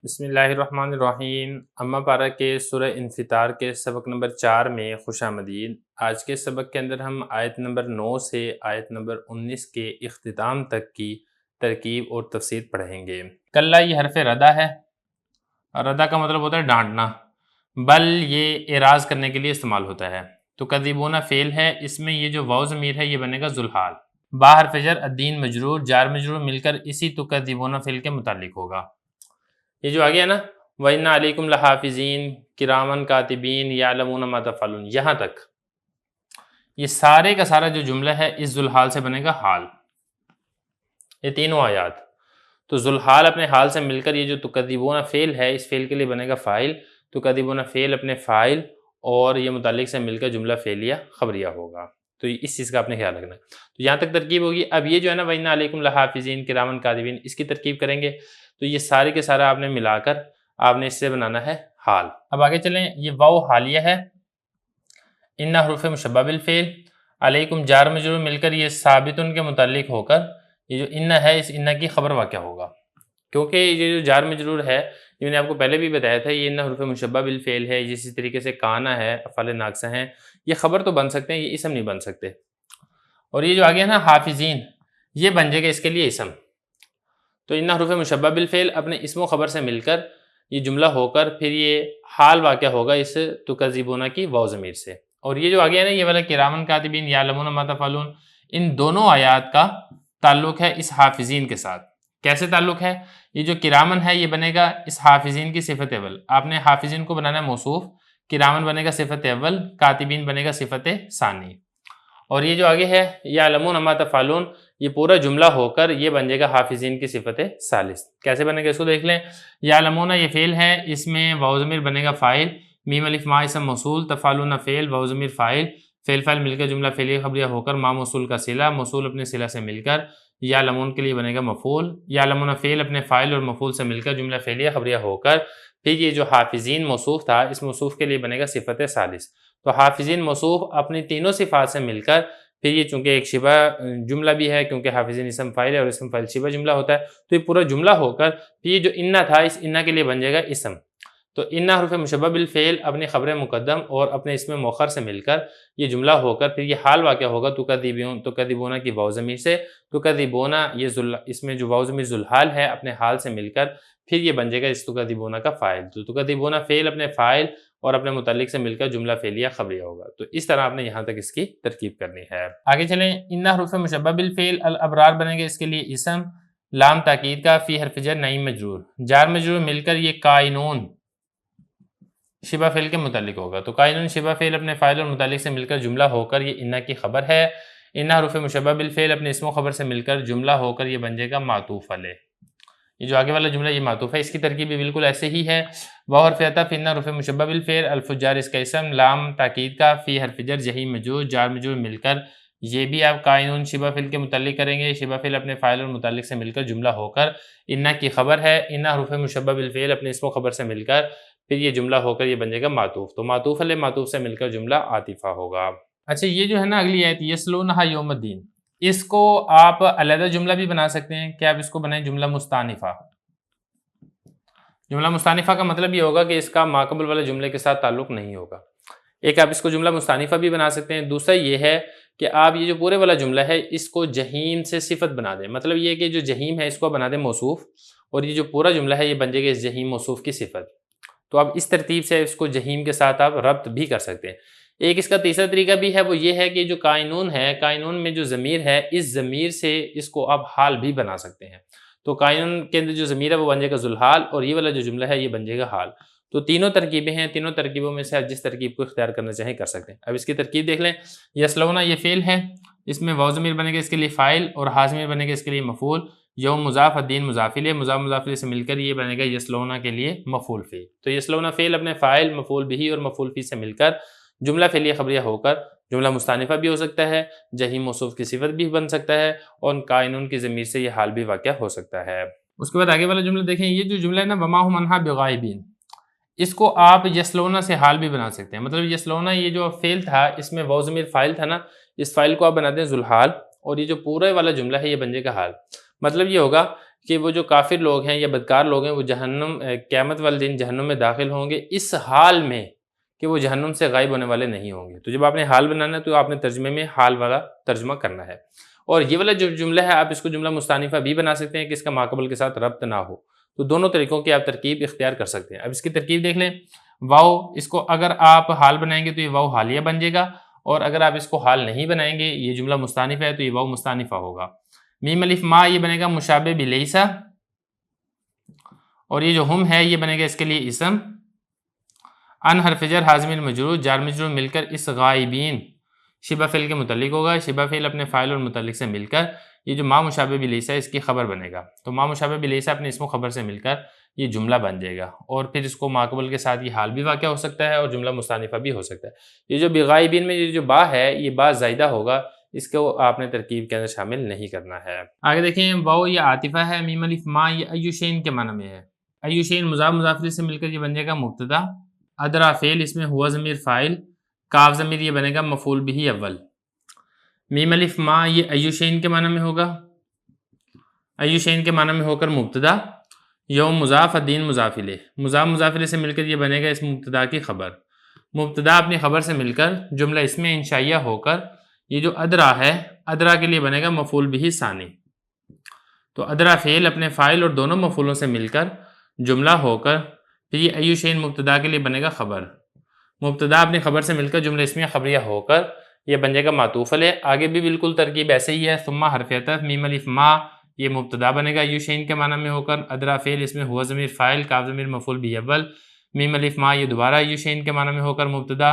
بسم اللہ الرحمن الرحیم۔ اما پارہ کے سورہ انفطار کے سبق نمبر 4 میں خوش آمدید۔ آج کے سبق کے اندر ہم آیت نمبر 9 سے آیت نمبر 19 کے اختتام تک کی ترکیب اور تفسیر پڑھیں گے۔ کلا یہ حرف ردا ہے، ردا کا مطلب ہوتا ہے ڈانٹنا، بل یہ اعراض کرنے کے لیے استعمال ہوتا ہے۔ تو کذبون فعل ہے، اس میں یہ جو واو ضمیر ہے یہ بنے گا ذوالحال۔ با حرف جر الدین مجرور، جار مجرور مل کر اسی تو کذبون فعل کے متعلق ہوگا۔ یہ جو آگیا نا وَإِنَّ عَلَيْكُمْ لَحَافِظِينَ كِرَامًا كَاتِبِينَ يَعْلَمُونَ مَا تَفْعَلُونَ، یہاں تک یہ سارے کا سارا جو جملہ ہے اس ذوالحال سے بنے گا حال، یہ تینوں آیات۔ تو ذوالحال اپنے حال سے مل کر یہ جو تکذبون فعل ہے اس فعل کے لیے بنے گا فاعل، تکذبون فعل اپنے فاعل اور یہ متعلق سے مل کر جملہ فعلیہ خبریہ ہوگا۔ تو اس چیز کا آپ نے خیال رکھنا ہے۔ تو یہاں تک ترکیب ہوگی۔ اب یہ جو ہے نا وَإِنَّ عَلَيْكُمْ لَحَافِظِينَ كِرَامًا كَاتِبِينَ، اس کی ترکیب کریں گے تو یہ سارے کے سارا آپ نے ملا کر آپ نے اس سے بنانا ہے حال۔ اب آگے چلیں، یہ واو حالیہ ہے، ان حروف مشبہ بالفعل، علیکم جار مجرور مل کر یہ ثابتن کے متعلق ہو کر یہ جو ان ہے اس ان کی خبر واقع ہوگا، کیونکہ یہ جو جار مجرور ہے یہ میں نے آپ کو پہلے بھی بتایا تھا، یہ ان حروف مشبہ بالفعل ہے، اسی طریقے سے کانا ہے، افعال ناقصہ ہیں، یہ خبر تو بن سکتے ہیں، یہ اسم نہیں بن سکتے۔ اور یہ جو آگے ہے نا حافظین، یہ بن جائے گا اس کے لیے اسم۔ تو ان حروف مشبہ بالفعل اپنے اسم و خبر سے مل کر یہ جملہ ہو کر پھر یہ حال واقع ہوگا اس تکذبون کی واو ضمیر سے۔ اور یہ جو آگے ہے نا یہ والا کرامن کاتبین یعلمون ما تفعلون، ان دونوں آیات کا تعلق ہے اس حافظین کے ساتھ۔ کیسے تعلق ہے؟ یہ جو کرامن ہے یہ بنے گا اس حافظین کی صفت اول، آپ نے حافظین کو بنانا ہے موصوف، کرامن بنے گا صفت اول، کاتبین بنے گا صفت ثانی۔ اور یہ جو آگے ہے یعلمون ما تفعلون، یہ پورا جملہ ہو کر یہ بن جائے گا حافظین کی صفت ثالث۔ کیسے بنے گا اس کو دیکھ لیں۔ یعلمون یہ فعل ہے، اس میں واو ضمیر بنے گا فاعل، میم الف ما اسم موصول، تفعلون فعل، واو ضمیر فاعل، فعل فاعل مل کر جملہ فعلیہ خبریہ ہو کر ما موصول کا صلہ، موصول اپنے صلہ سے مل کر یعلمون کے لیے بنے گا مفعول، یعلمون فعل اپنے فاعل اور مفعول سے مل کر جملہ فعلیہ خبریہ ہو کر پھر یہ جو حافظین موصوف تھا اس موصوف کے لیے بنے گا صفت ثالث۔ تو حافظین موصوف اپنی تینوں صفات سے مل کر پھر یہ چونکہ ایک شبہ جملہ بھی ہے، کیونکہ حافظین اسم فاعل ہے اور اسم فاعل شبہ جملہ ہوتا ہے، تو یہ پورا جملہ ہو کر پھر یہ جو انا تھا اس انا کے لیے بن جائے گا اسم۔ تو انا حروف مشبہ بالفعل اپنی خبر مقدم اور اپنے اسم مؤخر سے مل کر یہ جملہ ہو کر پھر یہ حال واقع ہوگا تکذبون کی واو ضمیر سے، تکذبون یہ اس میں جو واو ضمیر ذوالحال ہے اپنے حال سے مل کر پھر یہ بن جائے گا اس تکذبون کا فاعل، تو تکذبون فعل اپنے فاعل اور اپنے متعلق سے مل کر جملہ فعلیہ خبریہ ہوگا۔ تو اس طرح آپ نے یہاں تک اس کی ترکیب کرنی ہے۔ آگے چلیں، ان حروف مشبہ بالفعل الابرار بنے گے اس کے لیے اسم، لام تاکید کا، فی حرف جر نعیم مجرور، جار مجرور مل کر یہ کائنون شبہ فعل کے متعلق ہوگا۔ تو کائنون شبہ فعل اپنے فاعل اور متعلق سے مل کر جملہ ہو کر یہ انا کی خبر ہے، ان حروف مشبہ بالفعل اپنے اسم و خبر سے مل کر جملہ ہو کر یہ بن جائے گا معطوف علیہ۔ یہ جو آگے والا جملہ یہ معطوف ہے، اس کی ترکیب بھی بالکل ایسے ہی ہے۔ واو حرف عطف، ان حروف مشبہ بالفعل، الفجار اس کا اسم، لام تاکید کا، فی حرف جر جہیم مجرور، جار مجرور مل کر یہ بھی آپ کائنون شبہ فعل کے متعلق کریں گے، شبہ فعل اپنے فاعل اور متعلق سے مل کر جملہ ہو کر انا کی خبر ہے، ان حروف مشبہ بالفعل اپنے اسم و خبر سے مل کر پھر یہ جملہ ہو کر یہ بن جائے گا معطوف، تو معطوف علیہ معطوف سے مل کر جملہ عاطفہ ہوگا۔ اچھا، یہ جو ہے نا اگلی آیت یصلونہا یوم الدین، اس کو آپ علیحدہ جملہ بھی بنا سکتے ہیں کہ آپ اس کو بنائیں جملہ مستانفہ۔ جملہ مستانفہ کا مطلب یہ ہوگا کہ اس کا ماقبل والے جملے کے ساتھ تعلق نہیں ہوگا۔ ایک آپ اس کو جملہ مستانفہ بھی بنا سکتے ہیں، دوسرا یہ ہے کہ آپ یہ جو پورے والا جملہ ہے اس کو جہیم سے صفت بنا دیں، مطلب یہ کہ جو جہیم ہے اس کو بنا دیں موصوف، اور یہ جو پورا جملہ ہے یہ بن جائے گا اس جہیم موصوف کی صفت۔ تو آپ اس ترتیب سے اس کو جہیم کے ساتھ آپ ربط بھی کر سکتے ہیں۔ ایک اس کا تیسرا طریقہ بھی ہے، وہ یہ ہے کہ جو کائنون ہے، کائنون میں جو ضمیر ہے اس ضمیر سے اس کو آپ حال بھی بنا سکتے ہیں۔ تو کائنون کے اندر جو ضمیر ہے وہ بن جائے گا ذوالحال، اور یہ والا جو جملہ ہے یہ بن جائے گا حال۔ تو تینوں ترکیبیں ہیں، تینوں ترکیبوں میں سے آپ جس ترکیب کو اختیار کرنا چاہیں کر سکتے ہیں۔ اب اس کی ترکیب دیکھ لیں، یصلون یہ فعل ہے، اس میں واو ضمیر بنے گا اس کے لیے فاعل اور ہا ضمیر بنے گا اس کے لیے مفعول، یوم مضاف الدین مضاف الیہ، مضاف مضاف الیہ سے مل کر یہ بنے گا یصلون کے لیے مفعول فی۔ تو یصلون فعل اپنے فاعل، مفعول بہ اور مفعول فی سے مل کر جملہ فعلیہ خبریہ ہو کر جملہ مستانفہ بھی ہو سکتا ہے، جہیم موصوف کی صفت بھی بن سکتا ہے، اور کائنون کی ضمیر سے یہ حال بھی واقع ہو سکتا ہے۔ اس کے بعد آگے والا جملہ دیکھیں، یہ جو جملہ ہے نا وما ھم عنہا بغائبین، اس کو آپ یصلون سے حال بھی بنا سکتے ہیں۔ مطلب یصلون یہ جو فعل تھا اس میں واو ضمیر فاعل تھا نا، اس فاعل کو آپ بنا دیں ذوالحال، اور یہ جو پورے والا جملہ ہے یہ بن جائے گا حال۔ مطلب یہ ہوگا کہ وہ جو کافر لوگ ہیں یا بدکار لوگ ہیں وہ قیامت والے دن جہنم میں داخل ہوں گے اس حال میں کہ وہ جہنم سے غائب ہونے والے نہیں ہوں گے۔ تو جب آپ نے حال بنانا ہے تو آپ نے ترجمے میں حال والا ترجمہ کرنا ہے، اور یہ والا جو جملہ ہے آپ اس کو جملہ مستانفہ بھی بنا سکتے ہیں کہ اس کا ماقبل کے ساتھ ربط نہ ہو، تو دونوں طریقوں کی آپ ترکیب اختیار کر سکتے ہیں۔ اب اس کی ترکیب دیکھ لیں، واو اس کو اگر آپ حال بنائیں گے تو یہ واو حالیہ بن جائے گا، اور اگر آپ اس کو حال نہیں بنائیں گے، یہ جملہ مستانفہ ہے تو یہ واو مستانفہ ہوگا۔ میم الف ما یہ بنے گا مشابہ بلیسا، اور یہ جو ہم ہے یہ بنے گا اس کے لیے اسم۔ ان حرف جر حازم المجرور، جار مجرور مل کر اس غائبین شبہ فعل کے متعلق ہوگا، شبہ فعل اپنے فاعل اور متعلق سے مل کر یہ جو ما مشابہ بلیسا اس کی خبر بنے گا، تو ما مشابہ بلیسا اپنے اسم و خبر سے مل کر یہ جملہ بن جائے گا، اور پھر اس کو ماقبل کے ساتھ یہ حال بھی واقع ہو سکتا ہے اور جملہ مستانفہ بھی ہو سکتا ہے۔ یہ جو بغائبین میں یہ جو با ہے یہ با زائدہ ہوگا، اس کو آپ نے ترکیب کے اندر شامل نہیں کرنا ہے۔ آگے دیکھیں، واو یہ عاطفہ ہے، میم الف ما یہ ایو شین کے معنی میں ہے۔ ایو شین مضاف مضاف الیہ سے مل کر یہ بن جائے گا مبتدا، ادرا فعل اس میں ہوا ضمیر فاعل، کاف ضمیر یہ بنے گا مفعول بہ اول۔ میم الف ما یہ ایو شین کے معنی میں ہوگا، ایو شین کے معنی میں ہو کر مبتدا، یوم مضاف الدین مضاف الیہ، مضاف مضاف الیہ سے مل کر یہ بنے گا اس مبتدا کی خبر، مبتدا اپنی خبر سے مل کر جملہ اس میں انشائیہ ہو کر یہ جو ادرا ہے ادرا کے لیے بنے گا مفعول بہ ثانی، تو ادرا فعل اپنے فاعل اور دونوں مفعولوں سے مل کر جملہ ہو کر پھر یہ ایو شین مبتدا کے لیے بنے گا خبر، مبتدا اپنی خبر سے مل کر جملہ اسمیہ خبریہ ہو کر یہ بن جائے گا معطوف علیہ۔ آگے بھی بالکل ترکیب ایسے ہی ہے، ثم حرف عطف، میم الف ما یہ مبتدا بنے گا ایو شین کے معنی میں ہو کر، ادرا فعل اس میں ہوا ضمیر فاعل، کاف ضمیر مفعول بہ اول، میم الف ما یہ دوبارہ ایو شین کے معنی میں ہو کر مبتدا،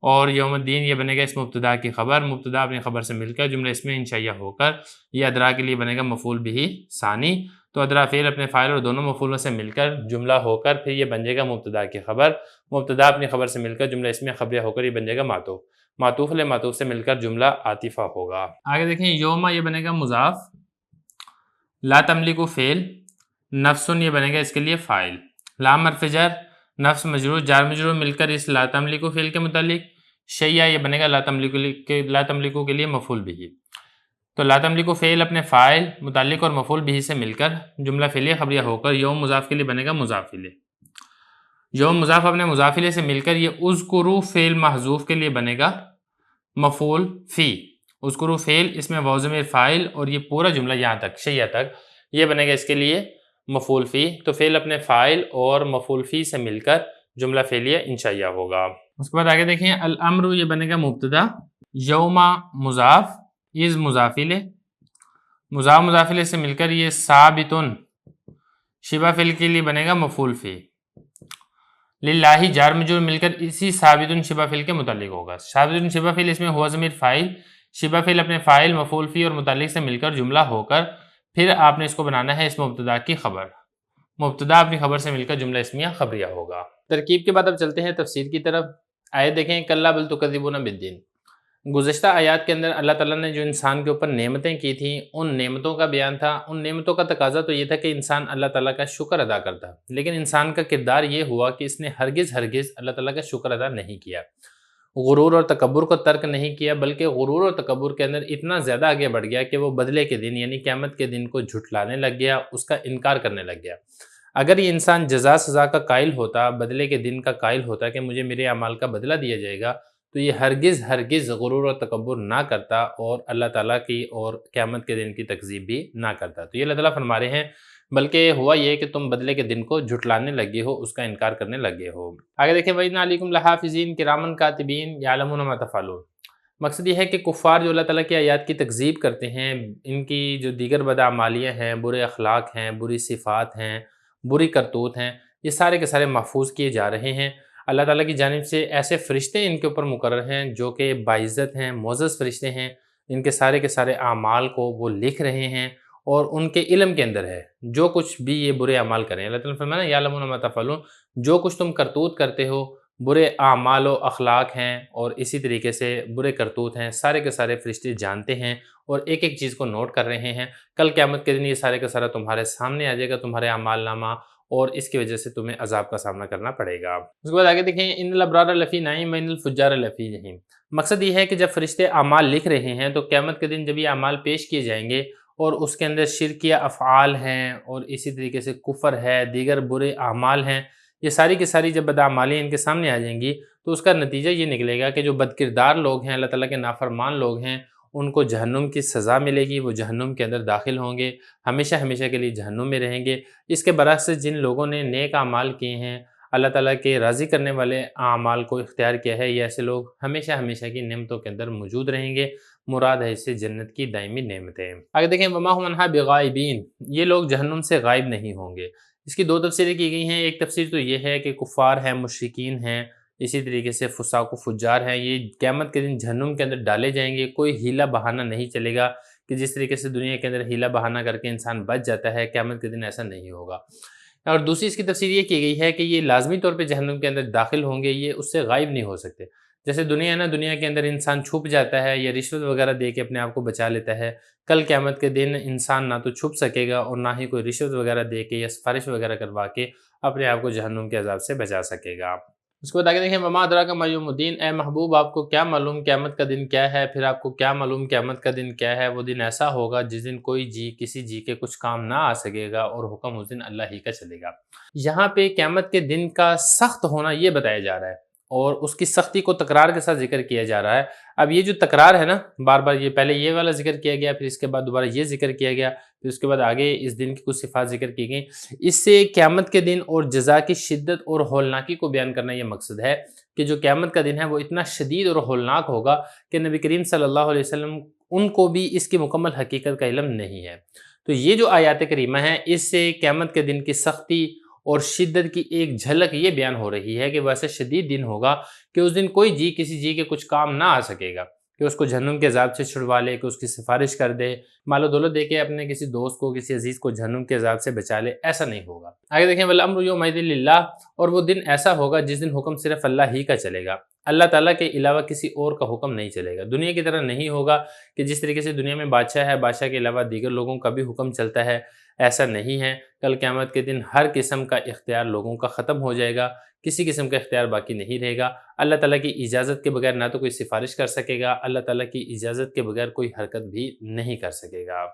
اور یوم الدین یہ بنے گا اس مبتدا کی خبر، مبتدا اپنی خبر سے مل کر جملہ اس میں انشائیہ ہو کر یہ ادرا کے لیے بنے گا مفعول بہ ثانی، تو ادرا فعل اپنے فاعل اور دونوں مفعولوں سے مل کر جملہ ہو کر پھر یہ بن جائے گا مبتدا کی خبر، مبتدا اپنی خبر سے مل کر جملہ اس میں خبریہ ہو کر یہ بن جائے گا معطوف، معطوف علیہ معطوف سے مل کر جملہ عاطفہ ہوگا۔ آگے دیکھیں، یوما یہ بنے گا مضاف، لا تملک فعل، نفس یہ بنے گا اس کے لیے فاعل، لام حرف جر، نفس مجرور، جار مجرور مل کر اس لا تملک فعل کے متعلق، شیعہ یہ بنے گا لا تملک کے لیے مفعول بہ، تو لا تملک فعل اپنے فاعل متعلق اور مفعول بہ سے مل کر جملہ فعلیہ خبریہ ہو کر یوم مضاف کے لیے بنے گا مضاف الیہ، یوم مضاف اپنے مضاف الیہ سے مل کر یہ اذکروا فعل محذوف کے لیے بنے گا مفعول فی، اذکروا فعل اس میں واو ضمیر فاعل، اور یہ پورا جملہ یہاں تک شیعہ تک یہ بنے گا اس کے لیے مفعول فی، تو فعل اپنے فاعل اور مفعول فی سے مل کر جملہ فعلیہ انشائیہ ہوگا۔ اس کے بعد آگے دیکھیں، الامر یہ بنے گا مبتدا، یوما مضاف، از مضاف الیہ، مضاف مضاف الیہ سے مل کر یہ ثابتن شبہ فعل کے لیے بنے گا مفعول فی، للہ جار مجرور مل کر اسی ثابتن شبہ فعل کے متعلق ہوگا، ثابتن شبہ فعل اس میں ہوا ضمیر فاعل، شبہ فعل اپنے فاعل مفعول فی اور متعلق سے مل کر جملہ ہو کر پھر آپ نے اس کو بنانا ہے اس مبتدا کی خبر، مبتدا اپنی خبر سے مل کر جملہ اسمیہ خبریہ ہوگا۔ ترکیب کے بعد اب چلتے ہیں تفسیر کی طرف۔ آیت دیکھیں، کلا بل تکذبون بالدین، گزشتہ آیات کے اندر اللہ تعالیٰ نے جو انسان کے اوپر نعمتیں کی تھیں ان نعمتوں کا بیان تھا، ان نعمتوں کا تقاضا تو یہ تھا کہ انسان اللہ تعالیٰ کا شکر ادا کرتا، لیکن انسان کا کردار یہ ہوا کہ اس نے ہرگز اللہ تعالیٰ کا شکر ادا نہیں کیا، غرور اور تکبر کو ترک نہیں کیا، بلکہ غرور اور تکبر کے اندر اتنا زیادہ آگے بڑھ گیا کہ وہ بدلے کے دن یعنی قیامت کے دن کو جھٹلانے لگ گیا، اس کا انکار کرنے لگ گیا۔ اگر یہ انسان جزا سزا کا قائل ہوتا، بدلے کے دن کا قائل ہوتا کہ مجھے میرے اعمال کا بدلہ دیا جائے گا، تو یہ ہرگز غرور اور تکبر نہ کرتا اور اللہ تعالیٰ کی اور قیامت کے دن کی تکذیب بھی نہ کرتا۔ تو یہ اللہ تعالیٰ فرما رہے ہیں بلکہ ہوا یہ کہ تم بدلے کے دن کو جھٹلانے لگے ہو، اس کا انکار کرنے لگے ہو۔ آگے دیکھیں، وَإِنَّ عَلَيْكُمْ لَحَافِظِينَ كِرَامًا كَاتِبِينَ يَعْلَمُونَ مَا تَفْعَلُونَ۔ مقصد یہ ہے کہ کفار جو اللہ تعالیٰ کی آیات کی تکذیب کرتے ہیں، ان کی جو دیگر بداعمالیاں ہیں، برے اخلاق ہیں، بری صفات ہیں، بری کرتوت ہیں، یہ سارے کے سارے محفوظ کیے جا رہے ہیں۔ اللہ تعالیٰ کی جانب سے ایسے فرشتے ان کے اوپر مقرر ہیں جو کہ باعزت ہیں، معزز فرشتے ہیں، ان کے سارے اعمال کو وہ لکھ رہے ہیں اور ان کے علم کے اندر ہے جو کچھ بھی یہ برے اعمال کریں۔ اللہ تعالیٰ نے فرمایا نا، یعلمون ما تفعلون، جو کچھ تم کرتوت کرتے ہو، برے اعمال و اخلاق ہیں اور اسی طریقے سے برے کرتوت ہیں، سارے کے سارے فرشتے جانتے ہیں اور ایک ایک چیز کو نوٹ کر رہے ہیں۔ کل قیامت کے دن یہ سارے کا سارا تمہارے سامنے آ جائے گا، تمہارے اعمال نامہ، اور اس کی وجہ سے تمہیں عذاب کا سامنا کرنا پڑے گا۔ اس کے بعد آگے دیکھیں، ان الابرار لفی نعیم وان الفجار لفی جحیم۔ مقصد یہ ہے کہ جب فرشتے اعمال لکھ رہے ہیں تو قیامت کے دن جب یہ اعمال پیش کیے جائیں گے اور اس کے اندر شرکیہ افعال ہیں اور اسی طریقے سے کفر ہے، دیگر برے اعمال ہیں، یہ ساری کی ساری جب بدعمالیاں ان کے سامنے آ جائیں گی تو اس کا نتیجہ یہ نکلے گا کہ جو بدکردار لوگ ہیں، اللہ تعالیٰ کے نافرمان لوگ ہیں، ان کو جہنم کی سزا ملے گی، وہ جہنم کے اندر داخل ہوں گے، ہمیشہ ہمیشہ کے لیے جہنم میں رہیں گے۔ اس کے برعکس جن لوگوں نے نیک اعمال کیے ہیں، اللہ تعالیٰ کے راضی کرنے والے اعمال کو اختیار کیا ہے، یہ ایسے لوگ ہمیشہ ہمیشہ کی نعمتوں کے اندر موجود رہیں گے۔ مراد ہے اس سے جنت کی دائمی نعمتیں۔ آگے دیکھیں وما هم عنہا بغائبین، یہ لوگ جہنم سے غائب نہیں ہوں گے۔ اس کی دو تفسیریں کی گئی ہیں۔ ایک تفسیر تو یہ ہے کہ کفار ہیں، مشرکین ہیں، اسی طریقے سے فساق و فجار ہیں، یہ قیامت کے دن جہنم کے اندر ڈالے جائیں گے۔ کوئی ہیلا بہانہ نہیں چلے گا کہ جس طریقے سے دنیا کے اندر ہیلا بہانہ کر کے انسان بچ جاتا ہے، قیامت کے دن ایسا نہیں ہوگا۔ اور دوسری اس کی تفسیر یہ کی گئی ہے کہ یہ لازمی طور پہ جہنم کے اندر داخل ہوں گے، یہ اس سے غائب نہیں ہو سکتے۔ جیسے دنیا ہے نا، دنیا کے اندر انسان چھپ جاتا ہے یا رشوت وغیرہ دے کے اپنے آپ کو بچا لیتا ہے، کل قیامت کے دن انسان نہ تو چھپ سکے گا اور نہ ہی کوئی رشوت وغیرہ دے کے یا سفارش وغیرہ کروا کے اپنے آپ کو جہنم کے عذاب سے بچا سکے گا۔ اس کو بعد آگے دیکھیں وما ادراک ما یوم الدین، اے محبوب آپ کو کیا معلوم قیامت کا دن کیا ہے؟ پھر آپ کو کیا معلوم قیامت کا دن کیا ہے؟ وہ دن ایسا ہوگا جس دن کوئی جی کسی جی کے کچھ کام نہ آ سکے گا اور حکم اس دن اللہ ہی کا چلے گا۔ یہاں پہ قیامت کے دن کا سخت ہونا یہ بتایا جا رہا ہے اور اس کی سختی کو تکرار کے ساتھ ذکر کیا جا رہا ہے۔ اب یہ جو تکرار ہے نا، بار بار یہ پہلے یہ والا ذکر کیا گیا، پھر اس کے بعد دوبارہ یہ ذکر کیا گیا، پھر اس کے بعد آگے اس دن کی کچھ صفات ذکر کی گئیں، اس سے قیامت کے دن اور جزا کی شدت اور ہولناکی کو بیان کرنا یہ مقصد ہے کہ جو قیامت کا دن ہے وہ اتنا شدید اور ہولناک ہوگا کہ نبی کریم صلی اللہ علیہ وسلم ان کو بھی اس کی مکمل حقیقت کا علم نہیں ہے۔ تو یہ جو آیات کریمہ ہیں، اس سے قیامت کے دن کی سختی اور شدت کی ایک جھلک یہ بیان ہو رہی ہے کہ وہ ایسا شدید دن ہوگا کہ اس دن کوئی جی کسی جی کے کچھ کام نہ آ سکے گا کہ اس کو جہنم کے عذاب سے چھڑوا لے، کہ اس کی سفارش کر دے، مال و دولت دے کے اپنے کسی دوست کو، کسی عزیز کو جہنم کے عذاب سے بچا لے، ایسا نہیں ہوگا۔ آگے دیکھیں والامر یومئذ للہ، اور وہ دن ایسا ہوگا جس دن حکم صرف اللہ ہی کا چلے گا، اللہ تعالیٰ کے علاوہ کسی اور کا حکم نہیں چلے گا۔ دنیا کی طرح نہیں ہوگا کہ جس طریقے سے دنیا میں بادشاہ ہے، بادشاہ کے علاوہ دیگر لوگوں کا بھی حکم چلتا ہے، ایسا نہیں ہے۔ کل قیامت کے دن ہر قسم کا اختیار لوگوں کا ختم ہو جائے گا، کسی قسم کا اختیار باقی نہیں رہے گا۔ اللہ تعالیٰ کی اجازت کے بغیر نہ تو کوئی سفارش کر سکے گا، اللہ تعالیٰ کی اجازت کے بغیر کوئی حرکت بھی نہیں کر سکے گا۔